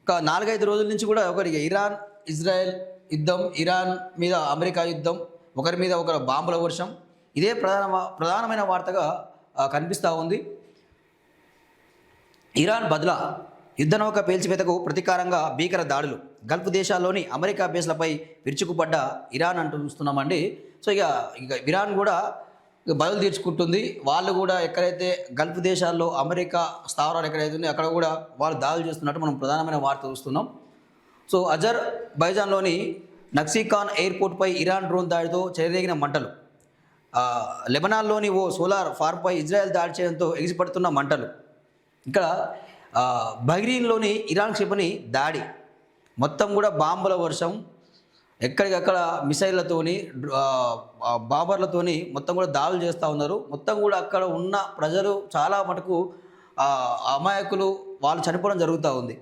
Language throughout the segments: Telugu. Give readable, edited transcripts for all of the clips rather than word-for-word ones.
ఒక 4, 5 రోజుల నుంచి కూడా ఒకరికి ఇరాన్, ఇజ్రాయెల్ యుద్ధం, ఇరాన్ మీద అమెరికా యుద్ధం, ఒకరి మీద ఒకరు బాంబుల వర్షం. ఇదే ప్రధానమైన వార్తగా కనిపిస్తూ ఉంది. ఇరాన్ బదులా యుద్ధనౌక పేల్చివేతకు ప్రతీకారంగా భీకర దాడులు. గల్ఫ్ దేశాల్లోని అమెరికా బేస్లపై విరుచుకుపడ్డ ఇరాన్ అంటూ చూస్తున్నామండి. సో ఇక ఇరాన్ కూడా బదులు తీర్చుకుంటుంది. వాళ్ళు కూడా ఎక్కడైతే గల్ఫ్ దేశాల్లో అమెరికా స్థావరాలు ఎక్కడైతే ఉన్నాయో అక్కడ కూడా వాళ్ళు దాడులు చేస్తున్నట్టు మనం ప్రధానమైన వార్త చూస్తున్నాం. సో అజర్ బైజాన్లోని నక్సీఖాన్ ఎయిర్పోర్ట్పై ఇరాన్ డ్రోన్ దాడితో చెలరేగిన మంటలు. లెబనాన్లోని ఓ సోలార్ ఫార్మ్పై ఇజ్రాయెల్ దాడి చేయడంతో ఎగిసిపడుతున్న మంటలు. ఇక్కడ బహ్రీన్లోని ఇరాన్ క్షిపణి దాడి, మొత్తం కూడా బాంబుల వర్షం, ఎక్కడికక్కడ మిసైళ్లతోని బాంబర్లతోని మొత్తం కూడా దాడులు చేస్తూ ఉన్నారు. మొత్తం కూడా అక్కడ ఉన్న ప్రజలు చాలా మటుకు అమాయకులు వాళ్ళు చనిపోవడం జరుగుతూ ఉంది.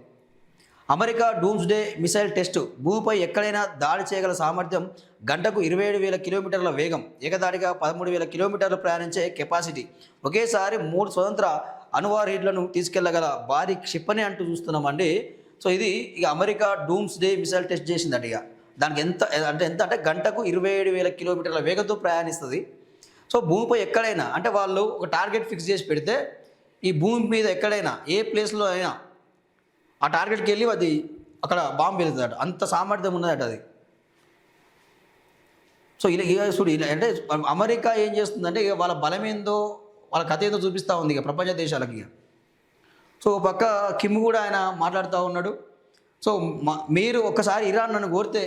America doomsday missile test. భూమిపై ఎక్కడైనా దాడి చేయగల సామర్థ్యం, గంటకు 27,000 కిలోమీటర్ల వేగం, ఏకదాటిగా 13,000 కిలోమీటర్లు ప్రయాణించే కెపాసిటీ, ఒకేసారి 3 స్వతంత్ర అణువారీడ్లను తీసుకెళ్లగల భారీ క్షిపణి అంటూ చూస్తున్నామండి. సో ఇది ఇక అమెరికా డూమ్స్డే మిసైల్ టెస్ట్ చేసిందట. ఇక దానికి ఎంత అంటే గంటకు 27,000 కిలోమీటర్ల వేగంతో ప్రయాణిస్తుంది. సో భూమిపై ఎక్కడైనా అంటే వాళ్ళు ఒక టార్గెట్ ఫిక్స్ చేసి పెడితే ఈ భూమి మీద ఎక్కడైనా ఏ ప్లేస్లో అయినా ఆ టార్గెట్కి వెళ్ళి అది అక్కడ బాంబు వెళ్తుందట. అంత సామర్థ్యం ఉన్నదట అది. సో ఇలా చూడు, ఇలా అంటే అమెరికా ఏం చేస్తుందంటే ఇక వాళ్ళ బలం ఏందో, వాళ్ళ కథ ఏదో చూపిస్తూ ఉంది ఇక ప్రపంచ దేశాలకి. ఇక సో పక్క కిమ్ కూడా ఆయన మాట్లాడుతూ ఉన్నాడు. సో మీరు ఒక్కసారి ఇరాన్ నన్ను కోరితే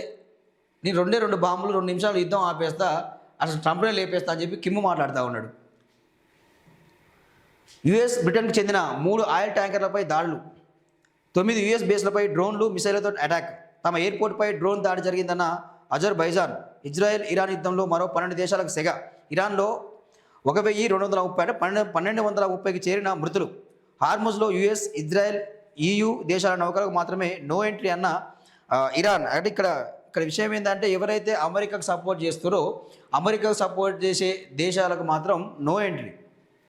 నేను 2 బాంబులు 2 నిమిషాలు యుద్ధం ఆపేస్తా, అసలు ట్రంప్నే లేపేస్తా అని చెప్పి కిమ్ మాట్లాడుతూ ఉన్నాడు. యుఎస్ బ్రిటన్కి చెందిన 3 ఆయిల్ ట్యాంకర్లపై దాడులు. 9 యుఎస్ బేస్లపై డ్రోన్లు, మిసైళ్లతో అటాక్. తమ ఎయిర్పోర్ట్పై డ్రోన్ దాడి జరిగిందన్న అజర్ బైజాన్. ఇజ్రాయెల్ ఇరాన్ యుద్ధంలో మరో 12 దేశాలకు సెగ. ఇరాన్లో 1,230 అంటే 1,230కి చేరిన మృతులు. హార్ముజ్లో యుఎస్, ఇజ్రాయెల్, EU దేశాల నౌకలకు మాత్రమే నో ఎంట్రీ అన్న ఇరాన్. అంటే ఇక్కడ విషయం ఏంటంటే ఎవరైతే అమెరికాకు సపోర్ట్ చేస్తారో అమెరికాకు సపోర్ట్ చేసే దేశాలకు మాత్రం నో ఎంట్రీ.